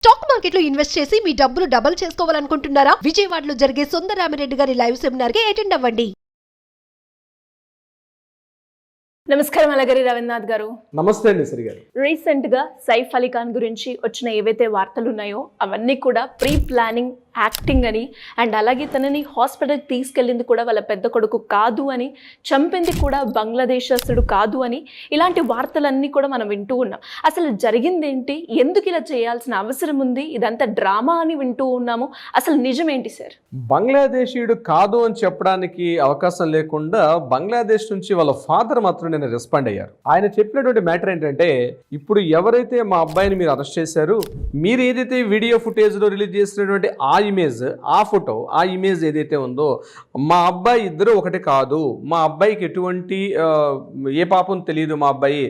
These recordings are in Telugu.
స్టాక్ మార్కెట్లో ఇన్వెస్ట్ చేసి మీ డబ్బులు డబుల్ చేసుకోవాలనుకుంటున్నారా? విజయవాడలో జరిగే సుందరరామిరెడ్డి గారి లైవ్ సెమినార్ కి అటెండ్ అవ్వండి. నమస్కారం అలగరి రవీంద్రనాథ్ గారు. నమస్తే అండి శ్రీ గారు. రీసెంట్ గా సైఫ్ అలీ ఖాన్ గురించి వచ్చిన ఏవైతే వార్తలు ఉన్నాయో అవన్నీ కూడా ప్రీ ప్లానింగ్ యాక్టింగ్ అని, అండ్ అలాగే తనని హాస్పిటల్కి తీసుకెళ్ళింది కూడా వాళ్ళ పెద్ద కొడుకు కాదు అని, చంపింది కూడా బంగ్లాదేశస్తుడు కాదు అని, ఇలాంటి వార్తలన్నీ కూడా మనం వింటూ ఉన్నాం. అసలు జరిగింది ఏంటి? ఎందుకు ఇలా చేయాల్సిన అవసరం ఉంది? ఇదంతా డ్రామా అని వింటూ ఉన్నాము. అసలు నిజమేంటి సార్? బంగ్లాదేశీయుడు కాదు అని చెప్పడానికి అవకాశం లేకుండా బంగ్లాదేశ్ నుంచి వాళ్ళ ఫాదర్ మాత్రం నేను రెస్పాండ్ అయ్యారు. ఆయన చెప్పినటువంటి మ్యాటర్ ఏంటంటే, ఇప్పుడు ఎవరైతే మా అబ్బాయిని మీరు అరెస్ట్ చేశారు, మీరు ఏదైతే వీడియో ఫుటేజ్లో రిలీజ్ చేసినటువంటి ఆ ఇమేజ్, ఆ ఫోటో, ఆ ఇమేజ్ ఏదైతే ఉందో, మా అబ్బాయి ఇద్దరు ఒకటి కాదు, మా అబ్బాయికి ఎటువంటి ఏ పాపం తెలియదు. మా అబ్బాయి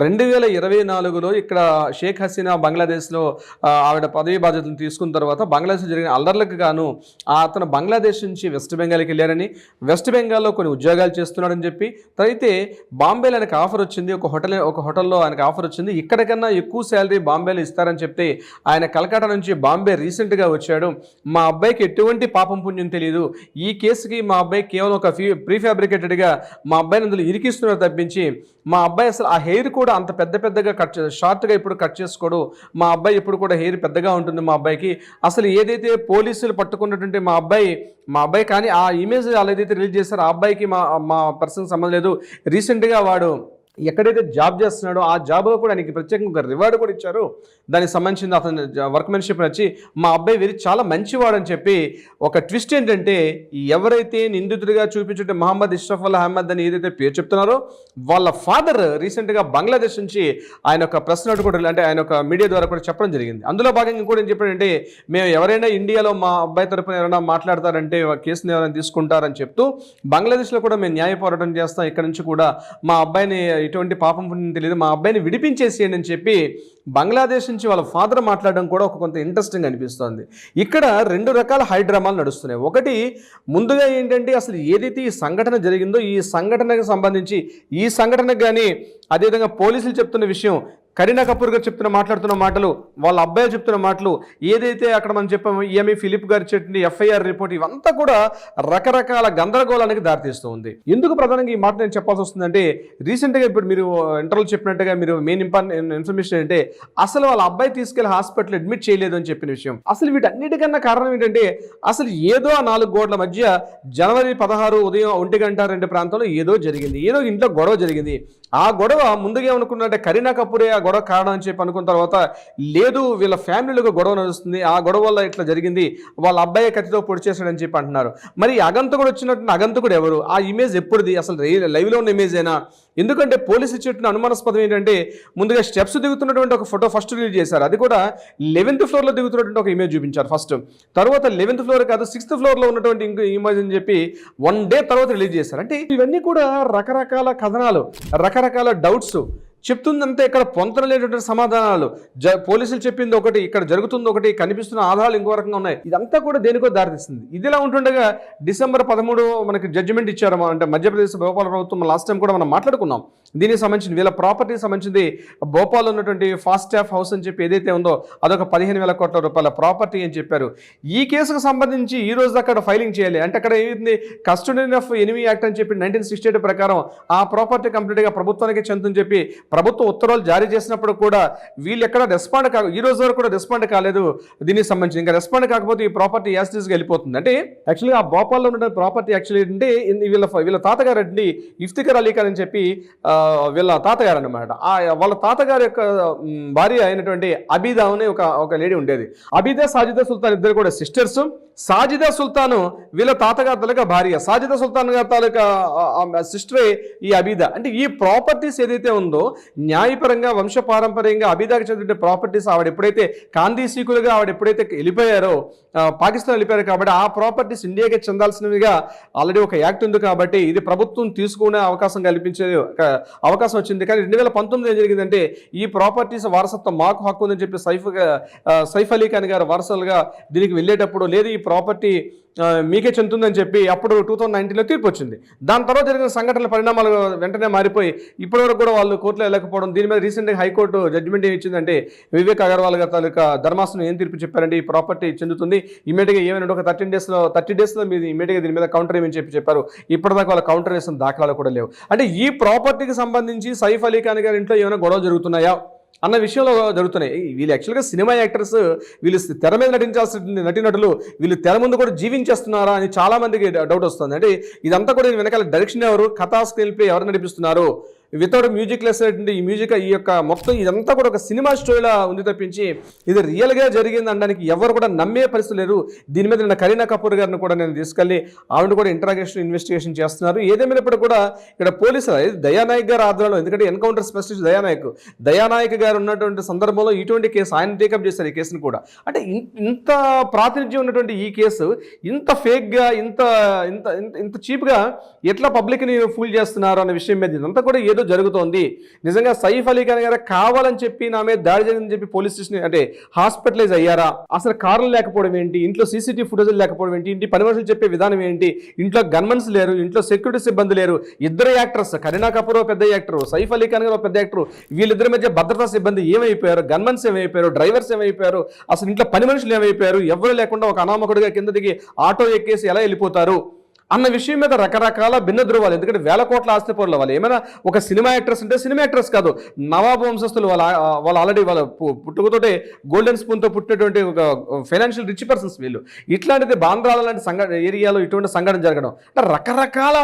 2024లో ఇక్కడ షేక్ హసీనా బంగ్లాదేశ్లో ఆవిడ పదవి బాధ్యతలు తీసుకున్న తర్వాత బంగ్లాదేశ్లో జరిగిన అల్లర్లకు గాను అతను బంగ్లాదేశ్ నుంచి వెస్ట్ బెంగాల్కి వెళ్ళారని, వెస్ట్ బెంగాల్లో కొన్ని ఉద్యోగాలు చేస్తున్నాడని చెప్పి, అయితే బాంబేలో ఆయనకు ఆఫర్ వచ్చింది, ఒక హోటల్లో ఆయనకు ఆఫర్ వచ్చింది, ఇక్కడికన్నా ఎక్కువ శాలరీ బాంబేలో ఇస్తారని చెప్తే ఆయన కలకత్తా నుంచి బాంబే రీసెంట్గా వచ్చాడు. మా అబ్బాయికి ఎటువంటి పాపం పుణ్యం తెలియదు, ఈ కేసుకి మా అబ్బాయి కేవలం ఒక ప్రీఫాబ్రికేటెడ్గా మా అబ్బాయిని అందులో ఇరికిస్తున్నారు తప్పించి, మా అబ్బాయి అసలు ఆ హెయిర్ కూడా అంత పెద్దగా షార్ట్గా ఇప్పుడు కట్ చేసుకోడు, మా అబ్బాయి ఇప్పుడు కూడా హెయిర్ పెద్దగా ఉంటుంది మా అబ్బాయికి, అసలు ఏదైతే పోలీసులు పట్టుకున్నటువంటి మా అబ్బాయి కానీ ఆ ఇమేజ్ వాళ్ళు ఏదైతే రిలీజ్ చేస్తారో ఆ అబ్బాయికి మా పర్సన్కి సంబంధం లేదు. రీసెంట్గా వాడు ఎక్కడైతే జాబ్ చేస్తున్నాడో ఆ జాబ్లో కూడా ఆయనకి ప్రత్యేకంగా రివార్డు కూడా ఇచ్చారు. దానికి సంబంధించిన అతని వర్క్మెన్షిప్ నచ్చి మా అబ్బాయి వీరి చాలా మంచివాడు అని చెప్పి, ఒక ట్విస్ట్ ఏంటంటే, ఎవరైతే నిందితుడిగా చూపించుంటే మహమ్మద్ ఇష్రఫుల్ అహ్మద్ అని ఏదైతే పేరు చెప్తున్నారో, వాళ్ళ ఫాదర్ రీసెంట్గా బంగ్లాదేశ్ నుంచి ఆయన ఒక ప్రెస్ నోట్ కూడా, అంటే ఆయన ఒక మీడియా ద్వారా కూడా చెప్పడం జరిగింది. అందులో భాగంగా ఇంకోటి ఏం చెప్పాడంటే, మేము ఎవరైనా ఇండియాలో మా అబ్బాయి తరపున ఎవరైనా మాట్లాడతారంటే కేసుని ఎవరైనా తీసుకుంటారని చెప్తూ, బంగ్లాదేశ్లో కూడా మేము న్యాయ పోరాటం చేస్తాం, ఇక్కడ నుంచి కూడా మా అబ్బాయిని ఎటువంటి పాపం పుణ్యం తెలియదు, మా అబ్బాయిని విడిపించేసేయండి అని చెప్పి బంగ్లాదేశ్ నుంచి వాళ్ళ ఫాదర్ మాట్లాడడం కూడా ఒక కొంత ఇంట్రెస్టింగ్ అనిపిస్తుంది. ఇక్కడ రెండు రకాల హైడ్రామాలు నడుస్తున్నాయి. ఒకటి, ముందుగా ఏంటంటే అసలు ఏదైతే ఈ సంఘటన జరిగిందో, ఈ సంఘటనకు సంబంధించి ఈ సంఘటనకు కానీ అదేవిధంగా పోలీసులు చెప్తున్న విషయం, కరీనా కపూర్ గారు మాట్లాడుతున్న మాటలు, వాళ్ళ అబ్బాయి చెప్తున్న మాటలు, ఏదైతే అక్కడ మనం చెప్పాము ఈఎంఈ ఫిలిప్ గారు చెప్పిన ఎఫ్ఐఆర్ రిపోర్ట్, ఇవంతా కూడా రకరకాల గందరగోళానికి దారితీస్తూ ఉంది. ఎందుకు ప్రధానంగా ఈ మాట నేను చెప్పాల్సి వస్తుందంటే, రీసెంట్గా ఇప్పుడు మీరు ఇంటర్వ్యూలో చెప్పినట్టుగా మీరు మెయిన్ ఇన్ఫర్మేషన్ అంటే, అసలు వాళ్ళ అబ్బాయి తీసుకెళ్లి హాస్పిటల్ అడ్మిట్ చేయలేదు అని చెప్పిన విషయం. అసలు వీటన్నిటికన్నా కారణం ఏంటంటే, అసలు ఏదో ఆ 4 గోడల మధ్య జనవరి 16 ఉదయం 1:02 ప్రాంతంలో ఏదో జరిగింది, ఏదో ఇంట్లో గొడవ జరిగింది. ఆ గొడవ ముందుగా ఏమనుకున్నట్టే కరీనా కపూరే ఆ గొడవ కారణం అని చెప్పి అనుకున్న తర్వాత, లేదు వీళ్ళ ఫ్యామిలీలో గొడవ నడుస్తుంది, ఆ గొడవ వల్ల ఇట్లా జరిగింది, వాళ్ళ అబ్బాయి కత్తితో పొడి చేశాడని చెప్పి అంటున్నారు. మరి అగంతకుడు వచ్చినట్టు అగంతకుడు ఎవరు? ఆ ఇమేజ్ ఎప్పుడుది? అసలు లైవ్లో ఉన్న ఇమేజ్ అయినా? ఎందుకంటే పోలీసు ఇచ్చిన అనుమానాస్పదం ఏంటంటే, ముందుగా స్టెప్స్ దిగుతున్నటువంటి ఒక ఫోటో ఫస్ట్ రిలీజ్ చేశారు, అది కూడా 11th ఫ్లోర్లో దిగుతున్నటువంటి ఒక ఇమేజ్ చూపించారు ఫస్ట్. తర్వాత 11th ఫ్లోర్ కాదు 6th ఫ్లోర్లో ఉన్నటువంటి ఇంకో ఇమేజ్ అని చెప్పి 1 డే తర్వాత రిలీజ్ చేశారు. అంటే ఇవన్నీ కూడా రకరకాల కథనాలు, రకరకాల డౌట్స్ చెప్తుందంటే ఇక్కడ పొంతనలేనటువంటి సమాధానాలు. పోలీసులు చెప్పింది ఒకటి, ఇక్కడ జరుగుతుంది ఒకటి, కనిపిస్తున్న ఆధారాలు ఇంకో రకంగా ఉన్నాయి. ఇదంతా కూడా దేనికో దారితీస్తుంది. ఇదిలా ఉంటుండగా December 13 మనకి జడ్జిమెంట్ ఇచ్చారు, అంటే మధ్యప్రదేశ్ భోపాల్ ప్రభుత్వం. లాస్ట్ టైం కూడా మనం మాట్లాడుకున్నాం దీనికి సంబంధించి. వీళ్ళ ప్రాపర్టీకి సంబంధించింది భోపాల్ ఉన్నటువంటి ఫాస్టాఫ్ హౌస్ అని చెప్పి ఏదైతే ఉందో, అదొక 15,000 కోట్ల రూపాయల ప్రాపర్టీ అని చెప్పారు. ఈ కేసుకు సంబంధించి ఈ రోజు అక్కడ ఫైలింగ్ చేయాలి అంటే, అక్కడ ఏమైంది, కస్టడీ ఆఫ్ ఎనిమీ యాక్ట్ అని చెప్పి 1968 ప్రకారం ఆ ప్రాపర్టీ కంప్లీట్గా ప్రభుత్వానికి చెందని చెప్పి ప్రభుత్వం ఉత్తర్వులు జారీ చేసినప్పుడు కూడా వీళ్ళు ఎక్కడ రెస్పాండ్ ఈ రోజు వరకు కూడా రెస్పాండ్ కాలేదు దీనికి సంబంధించి. ఇంకా రెస్పాండ్ కాకపోతే ఈ ప్రాపర్టీ యాస్టీస్గా వెళ్ళిపోతుంది. అంటే యాక్చువల్గా ఆ భోపాల్లో ఉన్న ప్రాపర్టీ యాక్చువల్లీ అంటే వీళ్ళ తాతగారు అండి ఇఫ్తిఖర్ అలీ ఖాన్ అని చెప్పి వీళ్ళ తాతగారు అనమాట. వాళ్ళ తాతగారి యొక్క భార్య అయినటువంటి అబీదా అనే ఒక లేడీ ఉండేది. అబీదా, సాజిదా సుల్తాన్ ఇద్దరు కూడా సిస్టర్స్. సాజిదా సుల్తాను వీళ్ళ తాతగారి తాలూకా భార్య, సాజిదా సుల్తాన్ గారి తాలూకా సిస్టరే ఈ అబీదా. అంటే ఈ ప్రాపర్టీస్ ఏదైతే ఉందో, న్యాయపరంగా వంశపారంపర్యంగా అబీదాకి చెందిన ప్రాపర్టీస్ ఆవిడ ఎప్పుడైతే కాందీసీకులుగా ఆవిడ ఎప్పుడైతే వెళ్ళిపోయారో, పాకిస్తాన్ వెళ్ళిపోయారు కాబట్టి ఆ ప్రాపర్టీస్ ఇండియాకి చెందాల్సినవిగా ఆల్రెడీ ఒక యాక్ట్ ఉంది కాబట్టి ఇది ప్రభుత్వం తీసుకునే అవకాశం కల్పించే అవకాశం వచ్చింది. కానీ 2019 ఏం జరిగిందంటే, ఈ ప్రాపర్టీస్ వారసత్వం మాకు హక్కు ఉందని చెప్పి సైఫ్ అలీ ఖాన్ గారు వారసులుగా దీనికి వెళ్ళేటప్పుడు, లేదు ఈ ప్రాపర్టీ మీకే చెందుతుందని చెప్పి అప్పుడు 2019లో తీర్పు వచ్చింది. దాని తర్వాత జరిగిన సంఘటనల పరిణామాలు వెంటనే మారిపోయి ఇప్పటివరకు కూడా వాళ్ళు కోర్టులో వెళ్ళకపోవడం, దీని మీద రీసెంట్గా హైకోర్టు జడ్జిమెంట్ ఏమి ఇచ్చిందంటే వివేక్ అగర్వాల్ గారి తాలూకా ధర్మాసనం ఏం తీర్పు చెప్పారంటే ఈ ప్రాపర్టీ చెందుతుంది, ఇమీడియట్గా ఏమైనా ఒక 30 డేస్లో మీరు ఇమీడియట్గా దీని మీద కౌంటర్ ఏమని చెప్పారు. ఇప్పటిదాకా వాళ్ళ కౌంటర్ వేసిన దాఖలాలు కూడా లేవు. అంటే ఈ ప్రాపర్టీకి సంబంధించి సైఫ్ అలీ ఖాన్ గారి ఇంట్లో ఏమైనా గొడవ జరుగుతున్నాయా అన్న విషయంలో జరుగుతున్నాయి. వీళ్ళు యాక్చువల్గా సినిమా యాక్టర్స్, వీళ్ళు తెర మీద నటించాల్సిన నటీనటులు వీళ్ళు తెర ముందు కూడా జీవించేస్తున్నారా అని చాలా మందికి డౌట్ వస్తుంది. అంటే ఇదంతా కూడా వెనకాల డైరెక్షన్ ఎవరు, కథా స్క్రీన్ ప్లే ఎవరు నడిపిస్తున్నారు, వితౌట్ మ్యూజిక్ లెస్ ఈ మ్యూజిక్ ఈ యొక్క మొత్తం ఇదంతా కూడా ఒక సినిమా స్టోరీలా ఉంది తప్పించి ఇది రియల్గా జరిగింది అనడానికి ఎవరు కూడా నమ్మే పరిస్థితి లేరు. దీని మీద నిన్న కరీనా కపూర్ గారిని కూడా నేను తీసుకెళ్ళి ఆవిడ కూడా ఇన్వెస్టిగేషన్ చేస్తున్నారు. ఏదేమైనప్పుడు కూడా ఇక్కడ పోలీసులు దయానాయక్ గారు ఆధ్వర్యంలో, ఎందుకంటే ఎన్కౌంటర్ స్పెషలిస్ట్ దయానాయక్ గారు ఉన్నటువంటి సందర్భంలో ఇటువంటి కేసు ఆయన టేకప్ చేశారు ఈ కేసును కూడా. అంటే ఇంత ప్రాతినిధ్యం ఉన్నటువంటి ఈ కేసు ఇంత ఫేక్గా ఇంత ఇంత ఇంత చీప్గా ఎట్లా పబ్లిక్ని ఫూల్ చేస్తున్నారు అన్న విషయం మీద ఇదంతా కూడా ఏదో జరుగుతోంది. నిజంగా సైఫ్ అలీ ఖాన్ గారు కావాలని చెప్పి నా మీద దాడి జరిగిందని చెప్పి పోలీస్ స్టేషన్ అంటే హాస్పిటలైజ్ అయ్యారా, అసలు కార్లు లేకపోవడం ఏంటి, ఇంట్లో సీసీటీవీ ఫుటేజ్ లేకపోవడం ఏంటి, ఇంటి పని మనుషులు చెప్పే విధానం ఏంటి, ఇంట్లో గన్మన్స్ లేరు, ఇంట్లో సెక్యూరిటీ సిబ్బంది లేరు, ఇద్దరు యాక్టర్స్ కరీనా కపూర్ పెద్ద యాక్టర్, సైఫ్ అలీ ఖాన్ గారు పెద్ద యాక్టర్, వీళ్ళిద్దరి మధ్య భద్రతా సిబ్బంది ఏమైపోయారు, గన్మన్స్ ఏమైపోయారు, డ్రైవర్స్ ఏమైపోయారు, అసలు ఇంట్లో పని మనుషులు ఏమైపోయారు, ఎవరు లేకుండా ఒక అనామకుడిగా కింద దిగి ఆటో ఎక్కేసి ఎలా వెళ్ళిపోతారు అన్న విషయం మీద రకరకాల భిన్న ధృవాలు. ఎందుకంటే వేల కోట్ల ఆస్తిపరులు వాళ్ళు ఏమైనా ఒక సినిమా యాక్టర్స్ అంటే సినిమా యాక్టర్స్ కాదు, నవాబు వంశస్థులు, వాళ్ళు ఆల్రెడీ వాళ్ళ పుట్టుకతోటే గోల్డెన్ స్పూన్తో పుట్టినటువంటి ఒక ఫైనాన్షియల్ రిచ్ పర్సన్స్ వీళ్ళు. ఇట్లాంటిది బాంద్రాల లాంటి ఏరియాలో ఇటువంటి సంఘటన జరగడం అంటే రకరకాల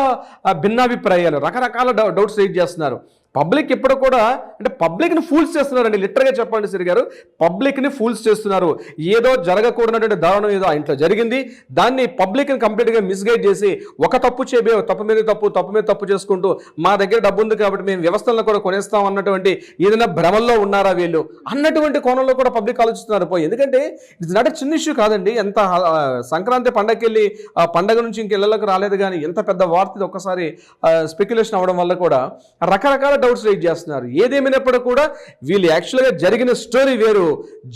భిన్నాభిప్రాయాలు, రకరకాల డౌట్స్ రైజ్ చేస్తున్నారు. పబ్లిక్ ఎప్పుడు కూడా అంటే పబ్లిక్ని ఫూల్స్ చేస్తున్నారండి. లిటరల్గా చెప్పండి సిరి గారు, పబ్లిక్ని ఫూల్స్ చేస్తున్నారు. ఏదో జరగకూడనటువంటి దారుణం ఏదో ఆ ఇంట్లో జరిగింది, దాన్ని పబ్లిక్ని కంప్లీట్గా మిస్గైడ్ చేసి ఒక తప్పు తప్పు మీద తప్పు చేసుకుంటూ మా దగ్గర డబ్బు ఉంది కాబట్టి మేము వ్యవస్థలను కూడా కొనేస్తాం అన్నటువంటి ఏదైనా భ్రమల్లో ఉన్నారా వీళ్ళు అన్నటువంటి కోణంలో కూడా పబ్లిక్ ఆలోచిస్తున్నారు. ఎందుకంటే ఇట్స్ నాట్ చిన్న ఇష్యూ కాదండి. ఎంత సంక్రాంతి పండగకి వెళ్ళి ఆ పండగ నుంచి ఇంకెళ్ళకి రాలేదు కానీ ఎంత పెద్ద వార్త ఒక్కసారి స్పెక్యులేషన్ అవ్వడం వల్ల కూడా రకరకాల డౌట్స్ రైజ్ చేస్తున్నారు. ఏదేమైనప్పుడు కూడా వీళ్ళు యాక్చువల్గా జరిగిన స్టోరీ వేరు,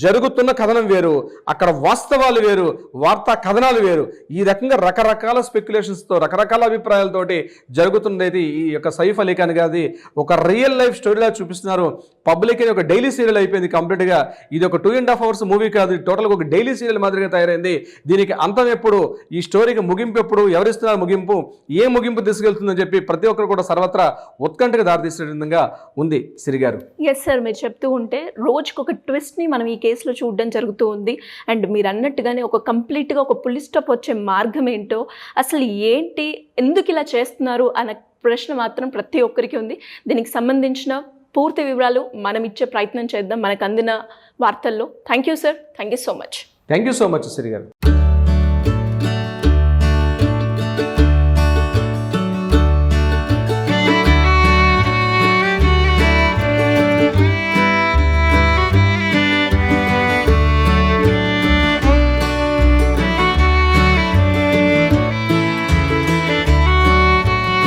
జరుగుతున్న కథనం వేరు, అక్కడ వాస్తవాలు వేరు, వార్తా కథనాలు వేరు. ఈ రకంగా రకరకాల స్పెక్యులేషన్స్తో రకరకాల అభిప్రాయాలతోటి జరుగుతున్నది ఈ యొక్క సైఫ్ అలీ ఖాన్ గారిది ఒక రియల్ లైఫ్ స్టోరీలా చూపిస్తున్నారు. పబ్లిక్ ఒక డైలీ సీరియల్ అయిపోయింది కంప్లీట్గా. ఇది ఒక 2.5 hours మూవీ కాదు, టోటల్గా ఒక డైలీ సీరియల్ మాదిరిగా తయారైంది. దీనికి అంతం ఎప్పుడు, ఈ స్టోరీకి ముగింపు ఎప్పుడు, ఎవరిస్తున్నారు ముగింపు, ఏ ముగింపు తీసుకెళ్తుందని చెప్పి ప్రతి ఒక్కరు కూడా సర్వత్రా ఉత్కంఠగా దారితీసే విధంగా ఉంది సిరి గారు. ఎస్ సార్, మీరు చెప్తూ ఉంటే రోజుకు ఒక ట్విస్ట్ని మనం ఈ కేసులో చూడడం జరుగుతూ ఉంది. అండ్ మీరు అన్నట్టుగానే ఒక కంప్లీట్గా ఒక పులి స్టాప్ వచ్చే మార్గం ఏంటో, అసలు ఏంటి, ఎందుకు ఇలా చేస్తున్నారు అన్న ప్రశ్న మాత్రం ప్రతి ఒక్కరికి ఉంది. దీనికి సంబంధించిన పూర్తి వివరాలు మనం ఇచ్చే ప్రయత్నం చేద్దాం మనకు అందిన వార్తల్లో. Thank you sir, thank you so much. Thank you so much Siri గారు.